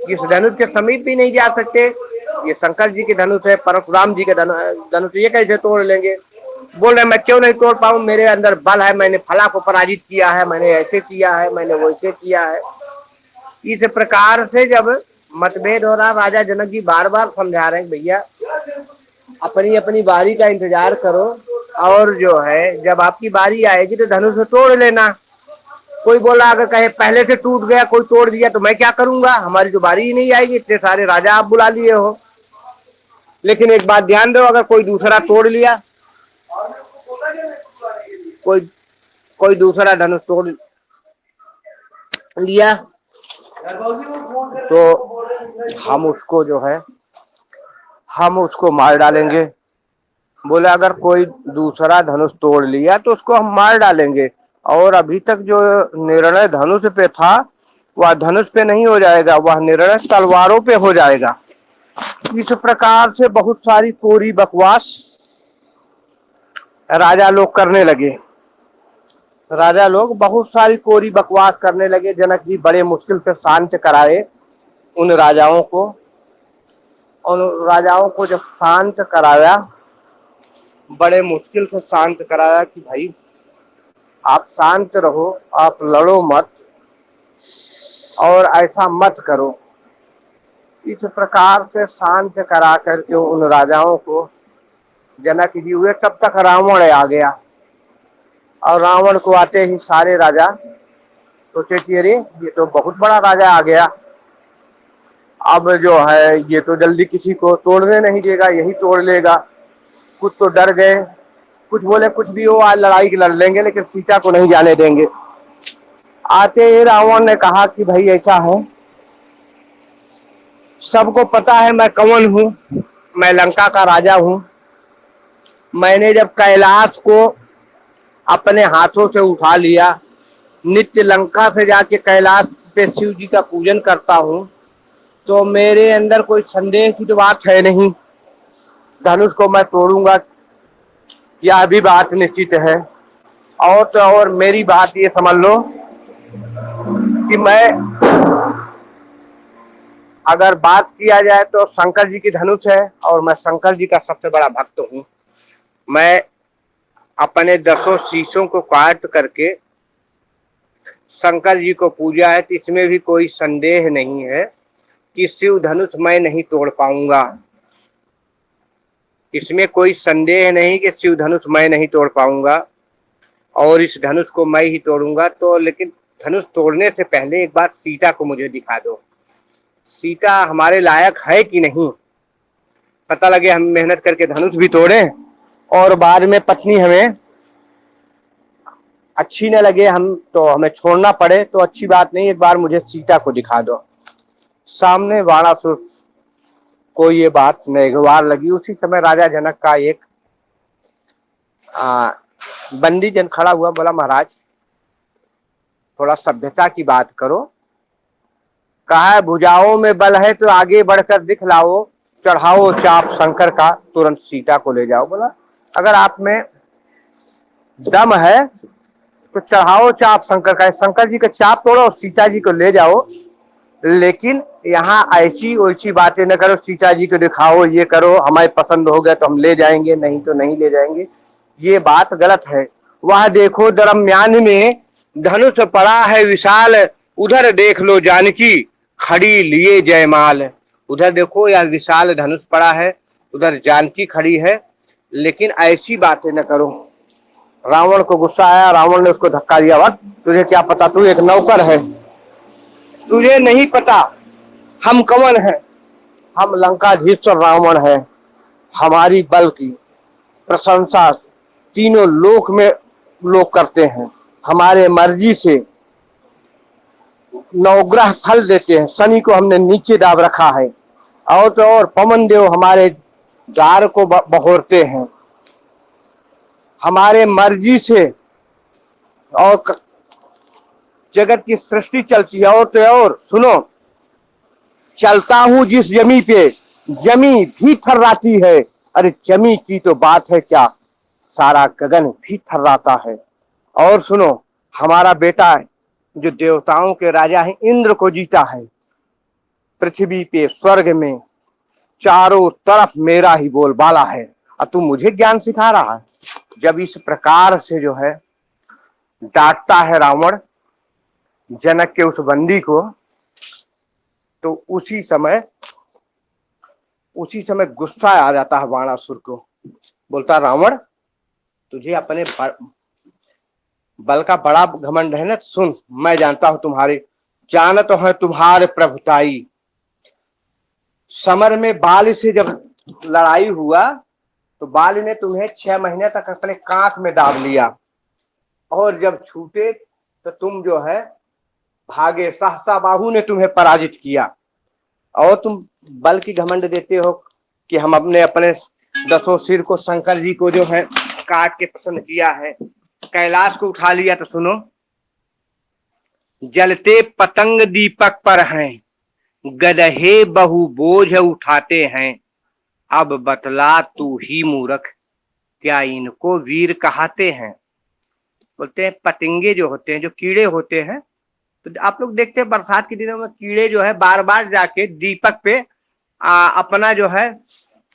इस धनुष के समीप भी नहीं जा सकते, ये शंकर जी के धनुष है, परशुराम जी के धनुष, ये कैसे तोड़ लेंगे। बोल रहे मैं क्यों नहीं तोड़ पाऊं, मेरे अंदर बल है, मैंने फला को पराजित किया है, मैंने ऐसे किया है, मैंने वैसे किया है। इस प्रकार से जब मतभेद हो रहा, राजा जनक जी बार बार समझा रहे हैं भैया अपनी अपनी बारी का इंतजार करो, और जो है जब आपकी बारी आएगी तो धनुष तोड़ लेना। कोई बोला अगर कहे पहले से टूट गया, कोई तोड़ दिया तो मैं क्या करूंगा, हमारी तो बारी ही नहीं आएगी, इतने सारे राजा आप बुला लिए हो। लेकिन एक बात ध्यान दो, अगर कोई दूसरा तोड़ लिया, कोई दूसरा धनुष तोड़ लिया, तो हम उसको जो है हम उसको मार डालेंगे। बोले अगर कोई दूसरा धनुष तोड़ लिया तो उसको हम मार डालेंगे, और अभी तक जो निर्णय धनुष पे था वह धनुष पे नहीं हो जाएगा, वह निर्णय तलवारों पे हो जाएगा। इस प्रकार से बहुत सारी कोरी बकवास राजा लोग करने लगे। राजा लोग बहुत सारी कोरी बकवास करने लगे। जनक जी बड़े मुश्किल से शांत कराए उन राजाओं को, और राजाओं को जब शांत कराया, बड़े मुश्किल से शांत कराया कि भाई आप शांत रहो, आप लड़ो मत, और ऐसा मत करो। इस प्रकार से शांत करा करके उन राजाओं को जनक जी हुए, तब तक रावण आ गया, और रावण को आते ही सारे राजा सोचे कि अरे ये तो बहुत बड़ा राजा आ गया, अब जो है ये तो जल्दी किसी को तोड़ने नहीं देगा, यही तोड़ लेगा। कुछ तो डर गए, कुछ बोले कुछ भी हो आज लड़ाई लड़ लेंगे, लेकिन सीता को नहीं जाने देंगे। आते ही रावण ने कहा कि भाई ऐसा है, सबको पता है मैं कौन हूँ, मैं लंका का राजा हूँ। मैंने जब कैलाश को अपने हाथों से उठा लिया, नित्य लंका से जाके कैलाश पे शिव जी का पूजन करता हूँ, तो मेरे अंदर कोई संदेह की तो बात है नहीं, धनुष को मैं तोड़ूंगा, यह भी बात निश्चित है। और तो और मेरी बात ये समझ लो कि मैं, अगर बात किया जाए तो शंकर जी की धनुष है, और मैं शंकर जी का सबसे बड़ा भक्त हूँ। मैं अपने 10 शीशों को काट करके शंकर जी को पूजा है, तो इसमें भी कोई संदेह नहीं है कि शिव धनुष मैं नहीं तोड़ पाऊंगा। इसमें कोई संदेह नहीं कि शिव धनुष मैं नहीं तोड़ पाऊंगा, और इस धनुष को मैं ही तोड़ूंगा। तो लेकिन धनुष तोड़ने से पहले एक बात सीता को मुझे दिखा दो, सीता हमारे लायक है कि नहीं, पता लगे हम मेहनत करके धनुष भी तोड़ें और बाद में पत्नी हमें अच्छी न लगे, हम तो हमें छोड़ना पड़े, तो अच्छी बात नहीं। एक बार मुझे सीता को दिखा दो। सामने बाणासुर को ये बात नागवार लगी। उसी समय राजा जनक का एक बंदी जन खड़ा हुआ, बोला महाराज थोड़ा सभ्यता की बात करो। कहा है भुजाओं में बल है तो आगे बढ़कर दिखलाओ, चढ़ाओ चाप शंकर का, तुरंत सीता को ले जाओ। बोला अगर आप में दम है तो चढ़ाओ चाप शंकर का, शंकर जी का चाप तोड़ो और सीता जी को ले जाओ, लेकिन यहाँ ऐसी वैसी बातें न करो, सीता जी को दिखाओ, ये करो, हमें पसंद हो गया तो हम ले जाएंगे, नहीं तो नहीं ले जाएंगे, ये बात गलत है। वह देखो दरम्यान में धनुष पड़ा है विशाल, उधर देख लो जानकी खड़ी लिए जयमाल। उधर देखो यह विशाल धनुष पड़ा है, उधर जानकी खड़ी है, लेकिन ऐसी बातें न करो। रावण को गुस्सा आया, रावण ने उसको धक्का दिया, वक्त तुझे क्या पता, तू एक नौकर है, तुझे नहीं पता हम कौन है, हम लंकाधीश्वर रावण है, हमारी बल की प्रशंसा तीनों लोक में लोग करते हैं, हमारे मर्जी से नवग्रह फल देते हैं, शनि को हमने नीचे दाब रखा है, और तो और पवन देव हमारे द्वार को बहोरते हैं, हमारे मर्जी से और जगत की सृष्टि चलती है। और तो और सुनो, चलता हूं जिस जमी पे जमी भी थर्राती है, अरे जमी की तो बात है क्या, सारा गगन भी थर्राता है। और सुनो, हमारा बेटा है जो देवताओं के राजा है, इंद्र को जीता है, पृथ्वी पे स्वर्ग में चारों तरफ मेरा ही बोलबाला है, और तू मुझे ज्ञान सिखा रहा है। जब इस प्रकार से जो है डांटता है रावण जनक के उस बंदी को, तो उसी समय गुस्सा आ जाता है बाणासुर को, बोलता रावण तुझे अपने बल का बड़ा घमंड है ना, सुन मैं जानता हूं तुम्हारे, जानत है तुम्हारे प्रभुताई। समर में बाल से जब लड़ाई हुआ तो बाल ने तुम्हें 6 महीने तक अपने कांख में दाब लिया, और जब छूटे तो तुम जो है भागे, सहसा बाहु ने तुम्हें पराजित किया, और तुम बल की घमंड देते हो कि हम अपने 10 सिर को शंकर जी को जो है काट के प्रसन्न किया है, कैलाश को उठा लिया। तो सुनो, जलते पतंग दीपक पर हैं, गदहे बहु बोझ उठाते हैं, अब बतला तू ही मूर्ख क्या इनको वीर कहते हैं। बोलते हैं पतंगे जो होते हैं, जो कीड़े होते हैं, तो आप लोग देखते हैं बरसात के दिनों में कीड़े जो है बार बार जाके दीपक पे अपना जो है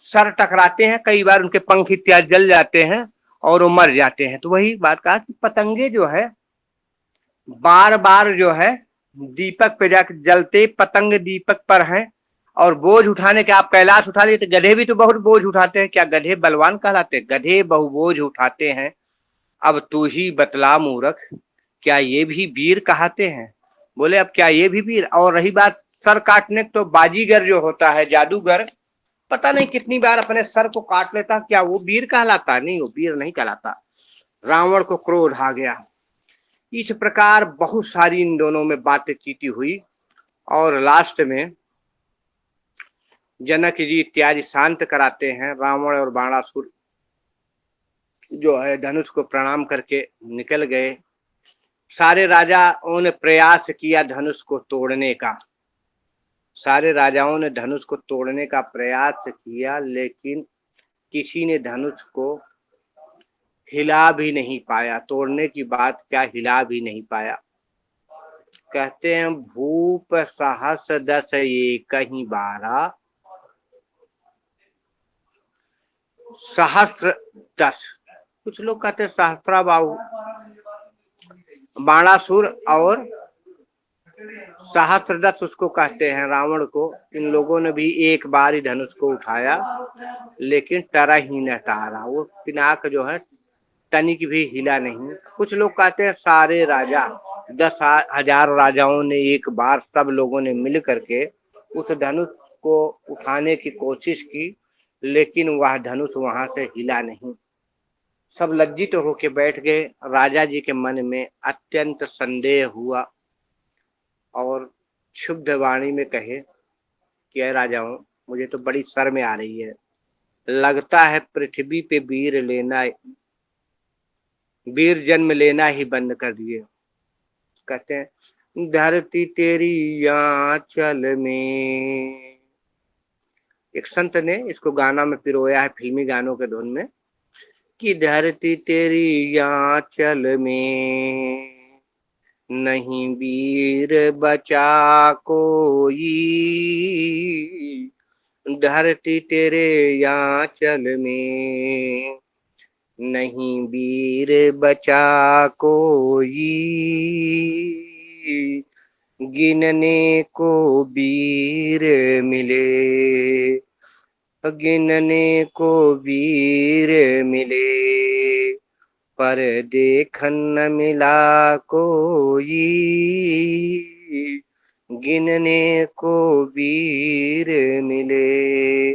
सर टकराते हैं, कई बार उनके पंख इत्यादि जल जाते हैं और वो मर जाते हैं। तो वही बात कहा कि पतंगे जो है बार बार जो है दीपक पे जाके, जलते पतंग दीपक पर हैं, और बोझ उठाने के, आप कैलाश उठा लिए तो गधे भी तो बहुत बोझ उठाते हैं, क्या गधे बलवान कहलाते, गधे बहु बोझ उठाते हैं, अब तू ही बतला मूर्ख क्या ये भी वीर कहते हैं। बोले अब क्या ये भी वीर। और रही बात सर काटने, तो बाजीगर जो होता है, जादूगर, पता नहीं कितनी बार अपने सर को काट लेता, क्या वो वीर कहलाता, नहीं वो वीर नहीं कहलाता। रावण को क्रोध आ गया। इस प्रकार बहुत सारी इन दोनों में बातें चीती हुई, और लास्ट में जनक जी इत्यादि शांत कराते हैं। रावण और बाणासुर जो है धनुष को प्रणाम करके निकल गए। सारे राजाओं ने प्रयास किया धनुष को तोड़ने का, सारे राजाओं ने धनुष को तोड़ने का प्रयास किया, लेकिन किसी ने धनुष को हिला भी नहीं पाया, तोड़ने की बात क्या, हिला भी नहीं पाया। कहते हैं भूप सहस दस ये कहीं 12, सहस्र 10, कुछ लोग कहते हैं सहस्त्राबाहु। बाणासुर और सहस्त्रदश उसको कहते हैं रावण को। इन लोगों ने भी एक बार ही धनुष को उठाया, लेकिन टरा ही न टरा, वो पिनाक जो है तनिक भी हिला नहीं। कुछ लोग कहते हैं सारे राजा 10,000 राजाओं ने एक बार सब लोगों ने मिल करके उस धनुष को उठाने की कोशिश की, लेकिन वह धनुष वहां से हिला नहीं। सब लज्जित तो होके बैठ गए। राजा जी के मन में अत्यंत संदेह हुआ, और क्षुब्ध वाणी में कहे कि राजाओं, मुझे तो बड़ी शर्म आ रही है, लगता है पृथ्वी पे वीर जन्म लेना ही बंद कर दिए। कहते हैं धरती तेरी आंचल में, एक संत ने इसको गाना में पिरोया है, फिल्मी गानों के धुन में, कि धरती तेरी आंचल में नहीं वीर बचा कोई, धरती तेरे आंचल में नहीं वीर बचा कोई, गिनने को वीर मिले, गिनने को वीर मिले, पर देखन न मिला कोई, गिनने को वीर मिले,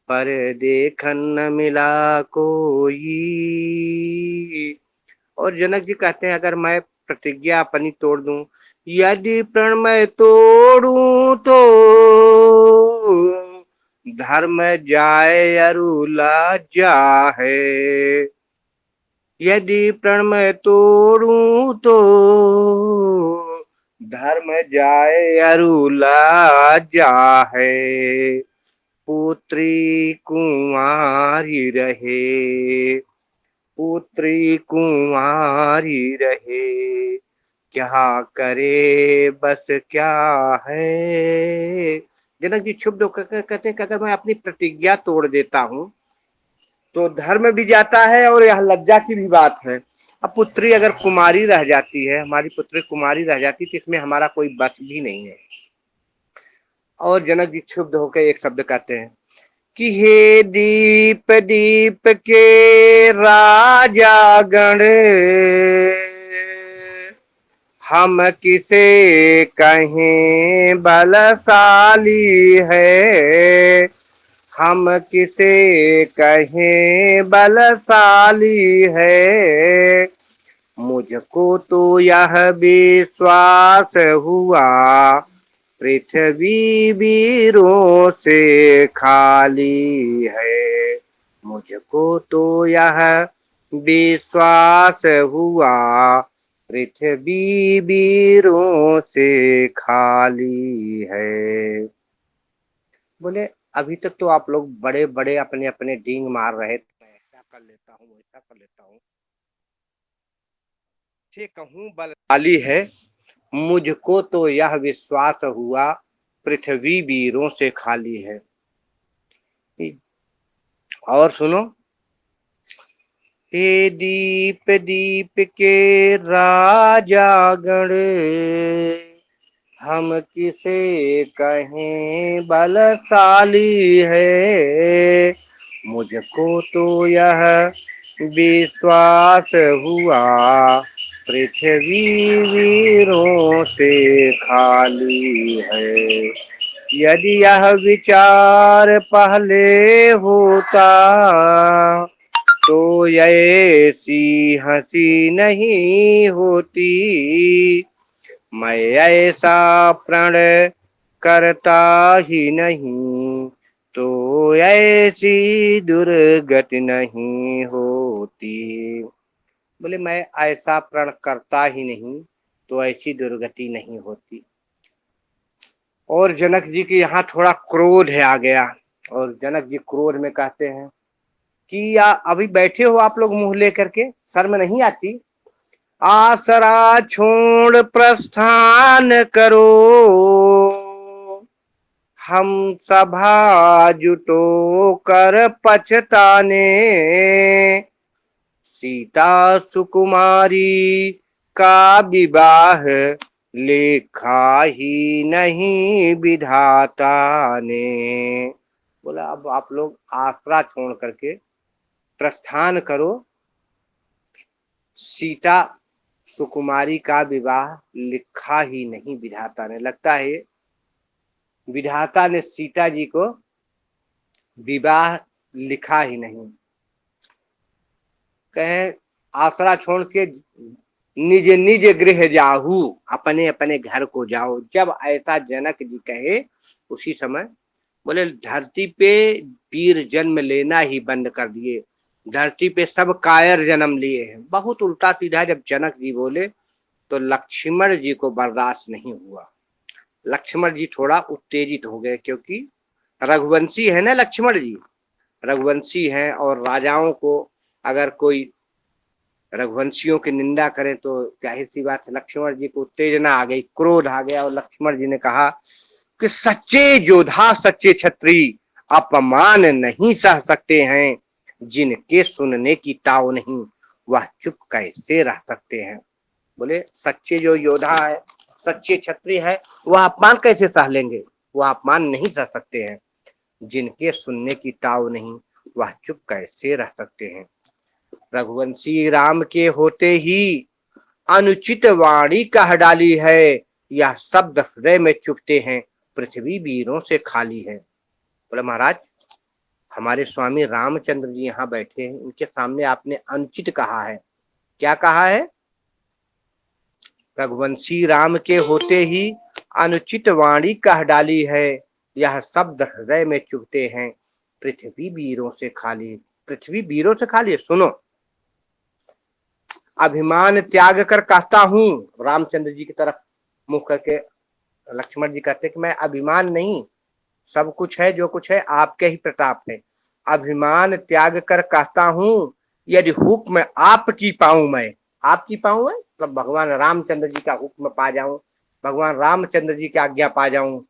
पर देखन न मिला कोई। और जनक जी कहते हैं, अगर मैं प्रतिज्ञा अपनी तोड़ दूं, यदि प्रण मैं तोड़ूं तो धर्म जाए अरुला जाहे, यदि प्रण मैं तोड़ूं तो धर्म जाए अरुला जाहे, पुत्री कुंवारी रहे, पुत्री कुंवारी रहे, क्या करे बस क्या है। जनक जी क्षुब्ध होकर कहते हैं कि अगर मैं अपनी प्रतिज्ञा तोड़ देता हूं तो धर्म भी जाता है और यह लज्जा की भी बात है। अब पुत्री अगर कुमारी रह जाती है, हमारी पुत्री कुमारी रह जाती तो इसमें हमारा कोई बस भी नहीं है। और जनक जी क्षुब्ध होकर एक शब्द कहते हैं कि हे दीप दीप के राजा गण, हम किसे कहें बलशाली है, हम किसे कहें बलशाली है, मुझको तो यह विश्वास हुआ पृथ्वी वीरों से खाली है, मुझको तो यह विश्वास हुआ पृथ्वी वीरों से खाली है। बोले अभी तक तो आप लोग बड़े बड़े अपने अपने डींग मार रहे थे, मैं ऐसा कर लेता हूँ वैसा कर लेता हूँ, से कहूँ बलशाली है, मुझको तो यह विश्वास हुआ पृथ्वी वीरों से खाली है। और सुनो, हे दीप दीप के राजा गण, हम किसे कहें बलशाली है, मुझको तो यह विश्वास हुआ पृथ्वी वीरों से खाली है। यदि यह विचार पहले होता तो ऐसी हंसी नहीं होती, मैं ऐसा प्रण करता ही नहीं तो ऐसी दुर्गति नहीं होती। बोले मैं ऐसा प्रण करता ही नहीं तो ऐसी दुर्गति नहीं होती। और जनक जी के यहाँ थोड़ा क्रोध है आ गया, और जनक जी क्रोध में कहते हैं कि या अभी बैठे हो आप लोग मुंह लेकर के, शर्म नहीं आती, आसरा छोड़ प्रस्थान करो, हम सभा जुटो कर पछताने, सीता सुकुमारी का विवाह लिखा ही नहीं विधाता ने। बोला अब आप लोग आसरा छोड़ करके प्रस्थान करो, सीता सुकुमारी का विवाह लिखा ही नहीं विधाता ने। लगता है विधाता ने सीता जी को विवाह लिखा ही नहीं। कहे आसरा छोड़ के निज निज गृह जाहू, अपने अपने घर को जाओ। जब ऐसा जनक जी कहे उसी समय बोले धरती पे वीर जन्म लेना ही बंद कर दिए, धरती पे सब कायर जन्म लिए हैं। बहुत उल्टा सीधा जब जनक जी बोले तो लक्ष्मण जी को बर्दाश्त नहीं हुआ। लक्ष्मण जी थोड़ा उत्तेजित हो गए, क्योंकि रघुवंशी है ना लक्ष्मण जी, रघुवंशी हैं और राजाओं को अगर कोई रघुवंशियों की निंदा करे तो जाहिर सी बात है लक्ष्मण जी को उत्तेजना आ गई, क्रोध आ गया, और लक्ष्मण जी ने कहा कि सच्चे योद्धा, सच्चे क्षत्रिय अपमान नहीं सह सकते हैं, जिनके सुनने की ताव नहीं वह चुप कैसे रह सकते हैं। बोले सच्चे जो योद्धा है, सच्चे क्षत्रिय है, वह अपमान कैसे सह लेंगे, वह अपमान नहीं सह सकते हैं। जिनके सुनने की ताव नहीं वह चुप कैसे रह सकते हैं। रघुवंशी राम के होते ही अनुचित वाणी कह डाली है, यह शब्द हृदय में चुभते हैं, पृथ्वी वीरों से खाली है। बोले महाराज, हमारे स्वामी रामचंद्र जी यहाँ बैठे हैं, उनके सामने आपने अनुचित कहा है। क्या कहा है? रघुवंशी राम के होते ही अनुचित वाणी कह डाली है, यह शब्द हृदय में चुभते हैं, पृथ्वी वीरों से खाली। पृथ्वी वीरों से खाली है। सुनो, अभिमान त्याग कर कहता हूं, रामचंद्र जी की तरफ मुख करके लक्ष्मण जी कहते कि मैं अभिमान नहीं, सब कुछ है जो कुछ है आपके ही प्रताप है। अभिमान त्याग कर कहता हूं, यदि हुक्म आपकी पाऊं मैं, आपकी पाऊं मैं मतलब भगवान रामचंद्र जी का हुक्म पा जाऊं, भगवान रामचंद्र जी की आज्ञा पा जाऊं,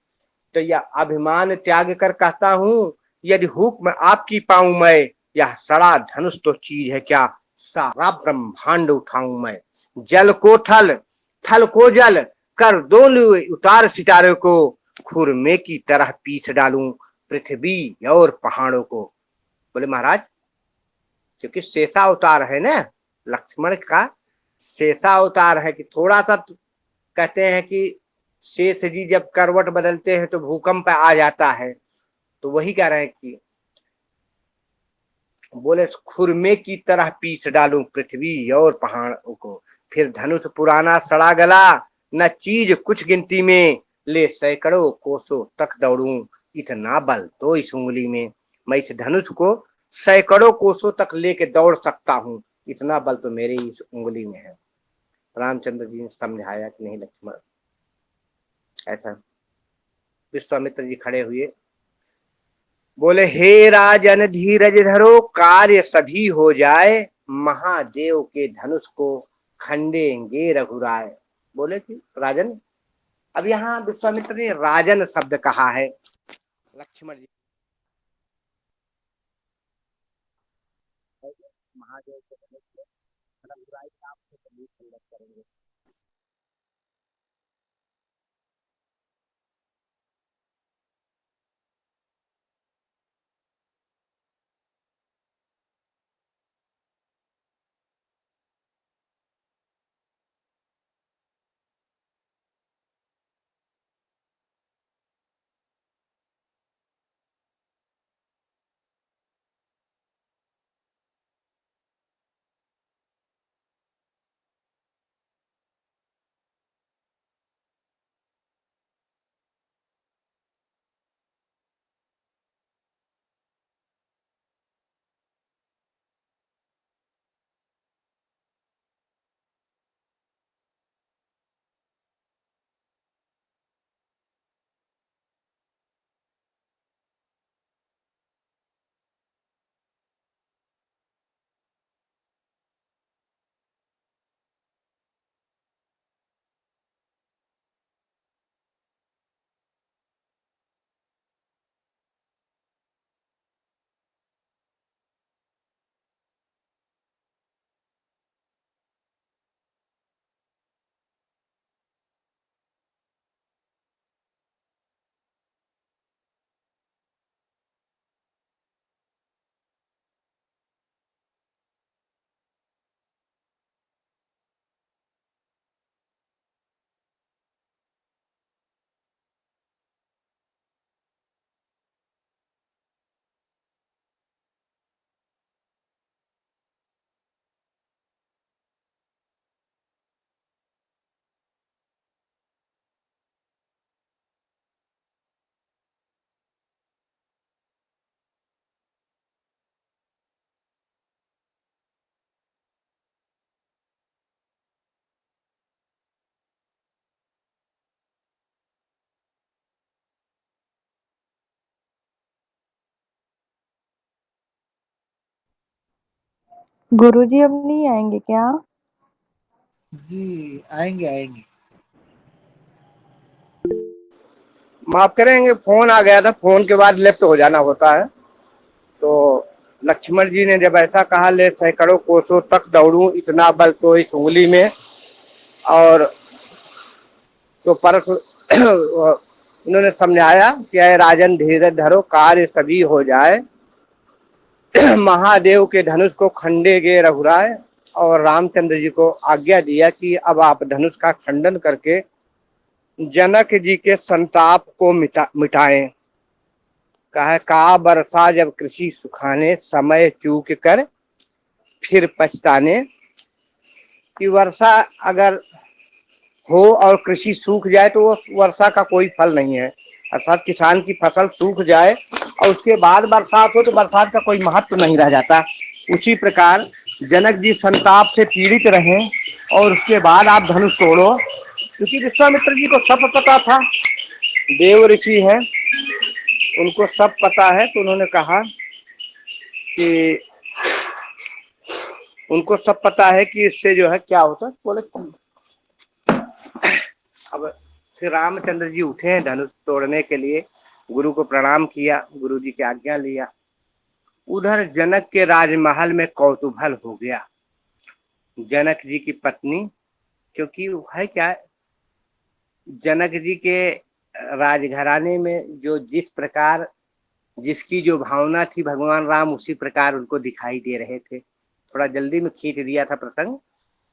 तो यह अभिमान त्याग कर कहता हूं, यदि हुक्म आपकी पाऊं मैं, यह सड़ा धनुष तो चीज है क्या, सारा ब्रह्मांड उठाऊं मैं। जल को थल, थल को जल कर दोनों उतार सितारे को, खुरमे की तरह पीस डालूं पृथ्वी और पहाड़ों को। बोले महाराज, क्योंकि शेषा अवतार है ना, लक्ष्मण का शेषा अवतार है कि थोड़ा सा कहते हैं कि शेष जी जब करवट बदलते हैं तो भूकंप आ जाता है, तो वही कह रहे हैं कि बोले खुरमे की तरह पीस डालूं पृथ्वी और पहाड़ों को, फिर धनुष पुराना सड़ा गला, न चीज कुछ गिनती में, ले सैकड़ों कोसों तक दौड़ूं, इतना बल तो इस उंगली में। मैं इस धनुष को सैकड़ों कोसों तक लेके दौड़ सकता हूँ, इतना बल तो मेरे इस उंगली में है। रामचंद्र जी ने समझाया कि नहीं लक्ष्मण, ऐसा। विश्वामित्र जी खड़े हुए, बोले हे राजन धीरज धरो, कार्य सभी हो जाए, महादेव के धनुष को खंडेंगे रघुराय। बोले कि राजन, अब यहाँ विश्वामित्र ने राजन शब्द कहा है लक्ष्मण जी, महादेव के धनुष को रघुराय नाम से करेंगे। गुरुजी अब नहीं आएंगे क्या? जी आएंगे आएंगे। माफ करेंगे, फोन आ गया था, फोन के बाद लेफ्ट हो जाना होता है। तो लक्ष्मण जी ने जब ऐसा कहा, ले सैकड़ों कोसों तक दौड़ूं, इतना बल तो इस उंगली में। और तो परस उन्होंने समझाया कि अरे राजन धीरज धरो, कार्य सभी हो जाए। महादेव के धनुष को खंडेगे रघुराय। और रामचंद्र जी को आज्ञा दिया कि अब आप धनुष का खंडन करके जनक जी के संताप को मिटाएं। कहा का बरसा जब कृषि सुखाने, समय चूक कर फिर पछताने। कि वर्षा अगर हो और कृषि सूख जाए तो वो वर्षा का कोई फल नहीं है। अर्थात किसान की फसल सूख जाए और उसके बाद बरसात हो तो बरसात का कोई महत्व नहीं रह जाता। उसी प्रकार जनक जी संताप से पीड़ित रहे और उसके बाद आप धनुष तोड़ो। क्योंकि विश्वामित्र जी को सब पता था, देव ऋषि हैं, उनको सब पता है। तो उन्होंने कहा कि उनको सब पता है कि इससे जो है क्या होता है। बोले अब फिर रामचंद्र जी उठे हैं धनुष तोड़ने के लिए, गुरु को प्रणाम किया, गुरु जी की आज्ञा लिया। उधर जनक के राजमहल में कौतूहल हो गया। जनक जी की पत्नी, क्योंकि है क्या, जनक जी के राजघराने में जो जिस प्रकार जिसकी जो भावना थी, भगवान राम उसी प्रकार उनको दिखाई दे रहे थे। थोड़ा जल्दी में खींच दिया था प्रसंग।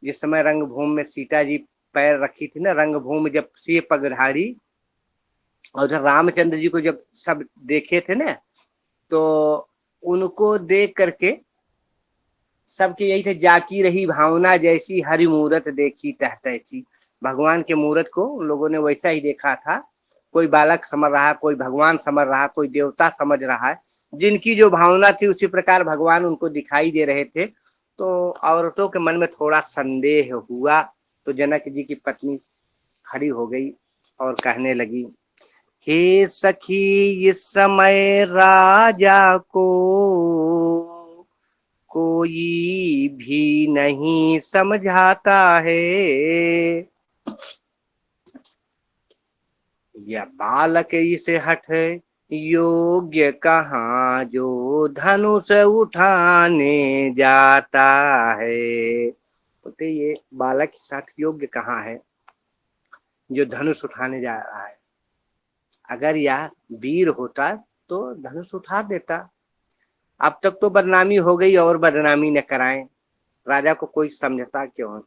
जिस समय रंगभूमि में सीता जी पैर रखी थी ना, रंगभूमि जब से पगधारी, और उधर रामचंद्र जी को जब सब देखे थे ना, तो उनको देख करके सबके यही थे, जाकी रही भावना जैसी, हरि मूरत देखी तहतैसी। भगवान के मूरत को उन लोगों ने वैसा ही देखा था। कोई बालक समझ रहा, कोई भगवान समझ रहा, कोई देवता समझ रहा है। जिनकी जो भावना थी उसी प्रकार भगवान उनको दिखाई दे रहे थे। तो औरतों के मन में थोड़ा संदेह हुआ। तो जनक जी की पत्नी खड़ी हो गई और कहने लगी, हे सखी इस समय राजा को कोई भी नहीं समझाता है। यह बालक इसे हठ योग्य कहाँ, जो धनुष उठाने जाता है। बोलते ये बालक के साथ योग्य कहाँ है जो धनुष उठाने जा रहा है। अगर यह वीर होता तो धनुष उठा देता। अब तक तो बदनामी हो गई और बदनामी न कराएं। राजा को कोई समझता क्यों?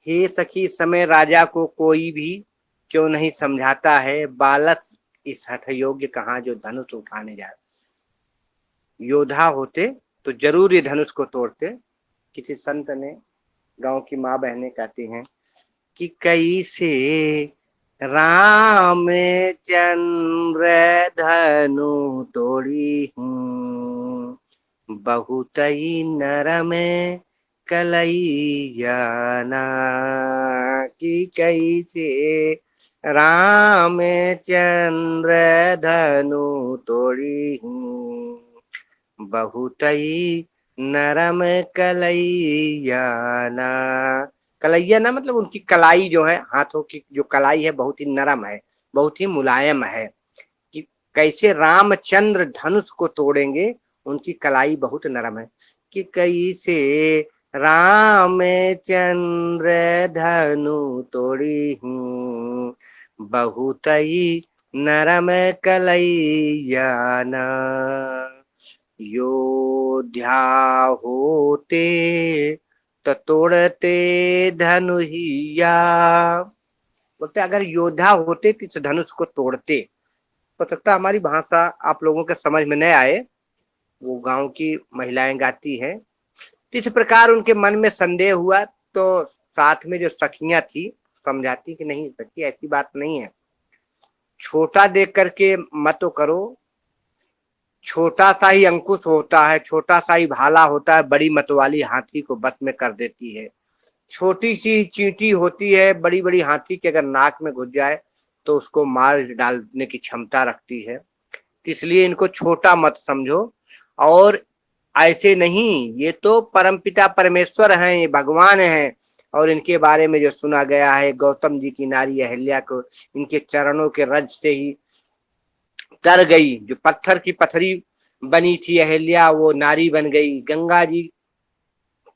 हे सखी, समय राजा को कोई भी क्यों नहीं समझाता है। बालक इस हठ योग्य कहाँ, जो धनुष उठाने जा रहा। योद्धा होते तो जरूर ये धनुष को तोड़ते। किसी संत ने, गांव की माँ बहनें कहती हैं कि कैसे राम चंद्र धनु तोड़ी हूँ, बहुत ही नरम कलैया ना। कि कैसे राम चंद्र धनु तोड़ी हूँ, बहुत ही नरम कलैया ना। कलैया ना मतलब उनकी कलाई जो है, हाथों की जो कलाई है बहुत ही नरम है, बहुत ही मुलायम है। कि कैसे रामचंद्र धनुष को तोड़ेंगे, उनकी कलाई बहुत नरम है। कि कैसे रामचंद्र धनु तोड़ी हूँ, बहुत ही नरम कलैया ना। योद्धा होते तो तोड़ते धनुहिया। बोलते अगर योद्धा होते तो इस धनुष को तोड़ते। हो सकता हमारी भाषा आप लोगों के समझ में न आए, वो गांव की महिलाएं गाती हैं। इस प्रकार उनके मन में संदेह हुआ। तो साथ में जो सखियां थी समझाती कि नहीं सखी, ऐसी बात नहीं है। छोटा देख करके मत करो। छोटा सा ही अंकुश होता है, छोटा सा ही भाला होता है, बड़ी मतवाली हाथी को बस में कर देती है। छोटी सी चींटी होती है, बड़ी बड़ी हाथी के अगर नाक में घुस जाए तो उसको मार डालने की क्षमता रखती है। इसलिए इनको छोटा मत समझो। और ऐसे नहीं, ये तो परमपिता परमेश्वर हैं, ये भगवान हैं। और इनके बारे में जो सुना गया है, गौतम जी की नारी अहिल्या को इनके चरणों के रज से ही तर गई। जो पत्थर की पथरी बनी थी अहिल्या, वो नारी बन गई। गंगा जी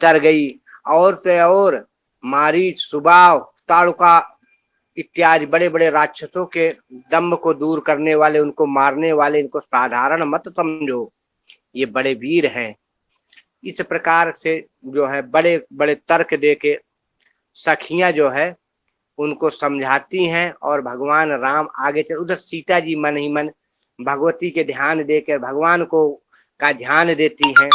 तर गई। और तो और मारीच, सुबाह, ताड़ुका इत्यादि बड़े बड़े राक्षसों के दम्भ को दूर करने वाले, उनको मारने वाले, इनको साधारण मत समझो, ये बड़े वीर हैं। इस प्रकार से जो है बड़े बड़े तर्क दे के सखियां जो है उनको समझाती हैं। और भगवान राम आगे चल, उधर सीता जी मन ही मन भगवती के ध्यान देकर भगवान को का ध्यान देती हैं।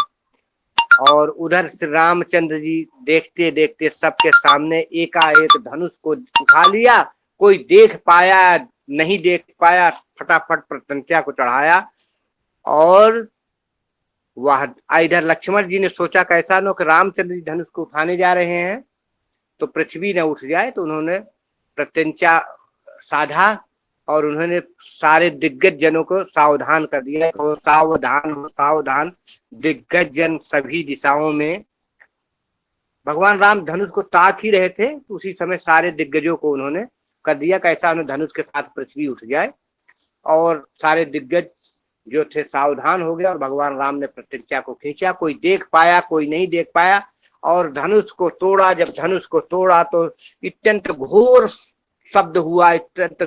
और उधर श्री रामचंद्र जी देखते देखते सबके सामने एकाएक धनुष को उठा लिया। कोई देख पाया नहीं, देख पाया, फटाफट प्रत्यंचा को चढ़ाया। और वह इधर लक्ष्मण जी ने सोचा कैसा नो कि रामचंद्र जी धनुष को उठाने जा रहे हैं तो पृथ्वी न उठ जाए, तो उन्होंने प्रत्यंचा साधा और उन्होंने सारे दिग्गज जनों को सावधान कर दिया। तो सावधान हो, सावधान, दिग्गज जन सभी दिशाओं में। भगवान राम धनुष को ताक ही रहे थे, तो उसी समय सारे दिग्गजों को उन्होंने कर दिया कैसा उन्हें धनुष के साथ पृथ्वी उठ जाए। और सारे दिग्गज जो थे सावधान हो गए और भगवान राम ने प्रत्यंचा को खींचा। कोई देख पाया, कोई नहीं देख पाया। और धनुष को तोड़ा। जब धनुष को तोड़ा तो अत्यंत घोर शब्द हुआ, अत्यंत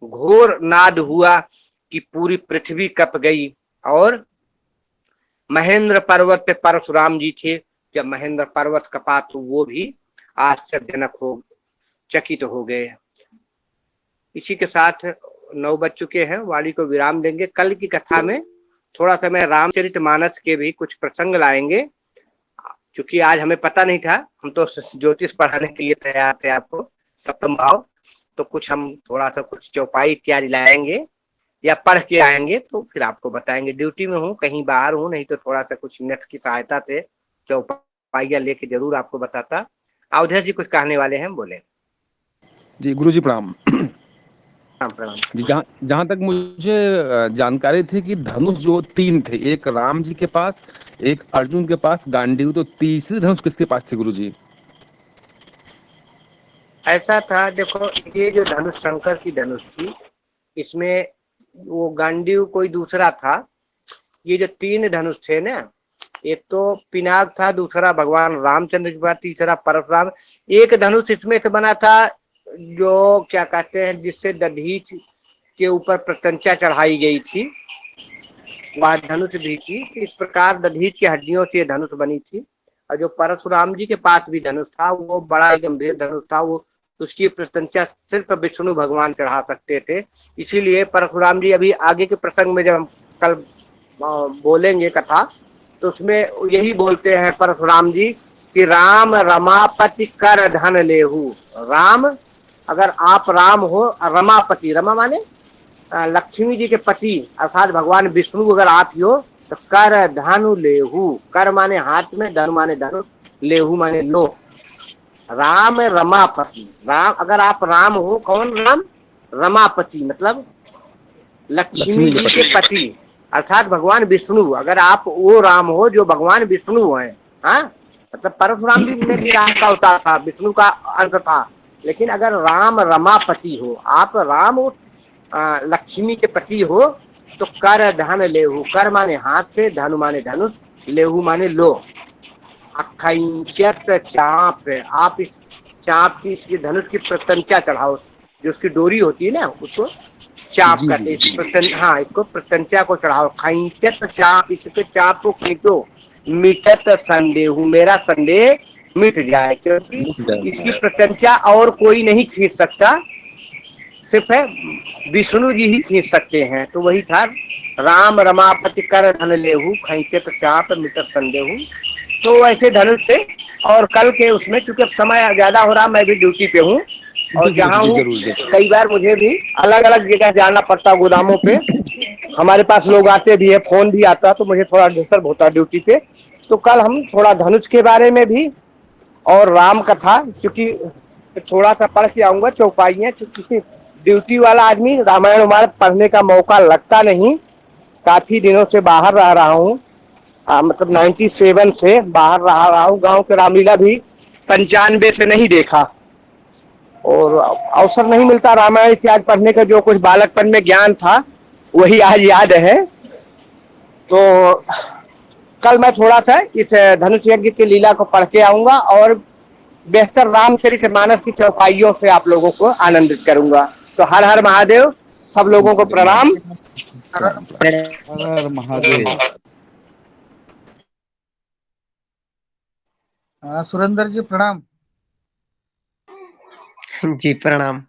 घोर नाद हुआ कि पूरी पृथ्वी कप गई। और महेंद्र पर्वत पे परशुराम जी थे। जब महेंद्र पर्वत कपा तो वो भी आश्चर्यजनक हो, चकित हो गए। इसी के साथ 9 बज चुके हैं, वाणी को विराम देंगे। कल की कथा में थोड़ा सा मैं रामचरितमानस के भी कुछ प्रसंग लाएंगे, क्योंकि आज हमें पता नहीं था। हम तो ज्योतिष पढ़ाने के लिए तैयार थे आपको, सप्तम भाव। तो कुछ हम थोड़ा सा कुछ चौपाई इत्यादि लाएंगे या पढ़ के आएंगे, तो फिर आपको बताएंगे। ड्यूटी में हूँ, कहीं बाहर हूँ, नहीं तो थोड़ा सा कुछ नेट की सहायता से चौपाइया लेके जरूर आपको बताता। अवधेश जी कुछ कहने वाले हैं, बोले। जी गुरु जी प्रणाम। प्रणाम। जी जहाँ तक मुझे जानकारी थी कि धनुष जो 3 थे, एक राम जी के पास, एक अर्जुन के पास गांडीव, तो तीसरी धनुष किसके पास थी गुरु जी? ऐसा था, देखो ये जो धनुष शंकर की धनुष थी, इसमें वो गांडीव कोई दूसरा था। ये जो 3 धनुष थे ना, एक तो पिनाक था, दूसरा भगवान रामचंद्र के पास, तीसरा परशुराम। एक धनुष इसमें से बना था जो क्या कहते हैं, जिससे दधीच के ऊपर प्रत्यंचा चढ़ाई गई थी, वह धनुष भी थी। इस प्रकार दधीच की हड्डियों से धनुष बनी थी। और जो परशुराम जी के पास भी धनुष था, वो बड़ा गंभीर धनुष था। वो उसकी प्रत्यंचा सिर्फ विष्णु भगवान चढ़ा सकते थे। इसीलिए परशुराम जी, अभी आगे के प्रसंग में जब हम कल बोलेंगे कथा, तो उसमें यही बोलते हैं परशुराम जी कि राम रमापति कर धन लेहू। राम, अगर आप राम हो, रमापति, रमा माने लक्ष्मी जी के पति अर्थात भगवान विष्णु अगर आप ही हो, तो कर धनु लेहू। कर माने हाथ में, धनु माने धनुष, लेहू माने लो। राम रमापति, राम अगर आप राम हो, कौन राम? रमापति मतलब लक्ष्मी जी के पति अर्थात भगवान विष्णु। अगर आप वो राम हो जो भगवान विष्णु हैं, हाँ, मतलब परशुराम जी में भी राम का अवतार था, विष्णु का अंश था। लेकिन अगर राम रमापति हो, आप राम हो, लक्ष्मी के पति हो, तो कर धन लेहू। कर माने हाथ से, धनु माने धनुष, लेहू माने लो। अखंचत चाप, आप इस चाप की, इसकी धनुष की प्रत्यंचा चढ़ाओ। जो उसकी डोरी होती है ना, उसको चाप करते। हाँ, इसको प्रत्यंचा को चढ़ाओ। खंचत चाप, इसके चाप को खींचो। मिटत संदेह, मेरा संदेह मिट जाए, क्योंकि इसकी प्रत्यंचा और कोई नहीं खींच सकता, सिर्फ है विष्णु जी ही खींच सकते हैं। तो वही था, राम रमापति कर धन लेहू, खंचत चाप मिटत संदेहू। तो वैसे धनुष थे। और कल के उसमें, चूंकि अब समय ज्यादा हो रहा, मैं भी ड्यूटी पे हूँ और जहाँ हूँ कई बार मुझे भी अलग अलग जगह जाना पड़ता, गोदामों पे। हमारे पास लोग आते भी है, फोन भी आता, तो मुझे थोड़ा डिस्टर्ब होता ड्यूटी पे। तो कल हम थोड़ा धनुष के बारे में भी और राम कथा, क्योंकि थोड़ा सा पढ़ के आऊंगा चौपाइयाँ, क्योंकि ड्यूटी वाला आदमी रामायण पढ़ने का मौका लगता नहीं। काफी दिनों से बाहर रह रहा हूँ। मतलब 97 से बाहर रहा हूँ। गांव के रामलीला भी 95 से नहीं देखा, और अवसर नहीं मिलता रामायण इत्यादि पढ़ने का। जो कुछ बालकपन में ज्ञान था वही आज याद है। तो कल मैं थोड़ा सा इस धनुष यज्ञ की लीला को पढ़ के आऊंगा और बेहतर रामचरितमानस की चौपाइयों से आप लोगों को आनंदित करूंगा। तो हर हर महादेव, सब लोगों को प्रणाम। प्रणाम प्रणाम। हर हर महादेव। हाँ सुरेंद्र जी प्रणाम। जी प्रणाम।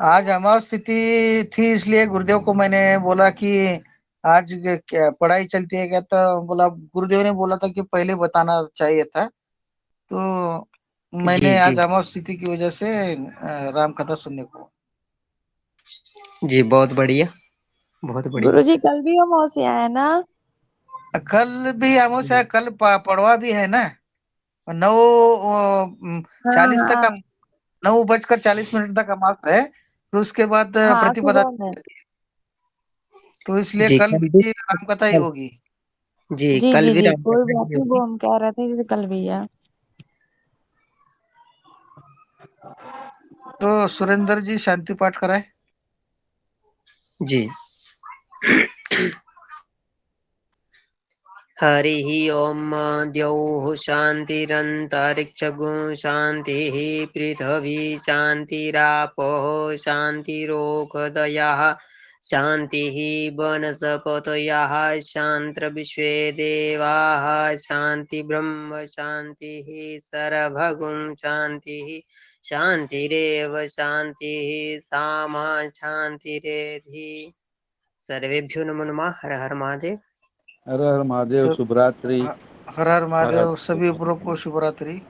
आज अमावस्या तिथि थी, इसलिए गुरुदेव को मैंने बोला कि आज क्या पढ़ाई चलती है क्या, तो बोला, गुरुदेव ने बोला था कि पहले बताना चाहिए था। तो जी मैंने जी आज अमावस्या तिथि की वजह से राम कथा सुनने को। जी, बहुत बढ़िया, बहुत बढ़िया। गुरुजी कल भी अमावस्या है ना? कल भी अमावस्या है, कल पड़वा भी है ना। 9:40 तक, हाँ 9:40 तक अमावस्या है, फिर उसके बाद हाँ प्रतिपदा। सुबह में। तो इसलिए जी कल कल भी, भी राम कथा ही होगी। जी जी कल जी भी जी, राम कोई कथा बात ही नहीं, होगी। वो हम कह रहे थे जैसे कल भी है। तो सुरेंद्र जी शांति पाठ कराए। जी। हरिः ओम। द्यौः शान्तिरन्तरिक्षगु शान्तिः, पृथिवी शान्तिरापः शान्तिरोषधयः शान्तिः, वनस्पतयः शान्तिर्विश्वे देवाः शान्ति, ब्रह्म शान्तिः, सर्वगुं शान्तिः, शान्तिरेव शान्तिः, सामा शान्तिरेधि। सर्वेभ्यो नमो नमः। हर हर महादेव। हर हर महादेव। शुभ रात्रि। हर हर हर हर महादेव, सभी महादेव। उपरों को शुभ रात्रि।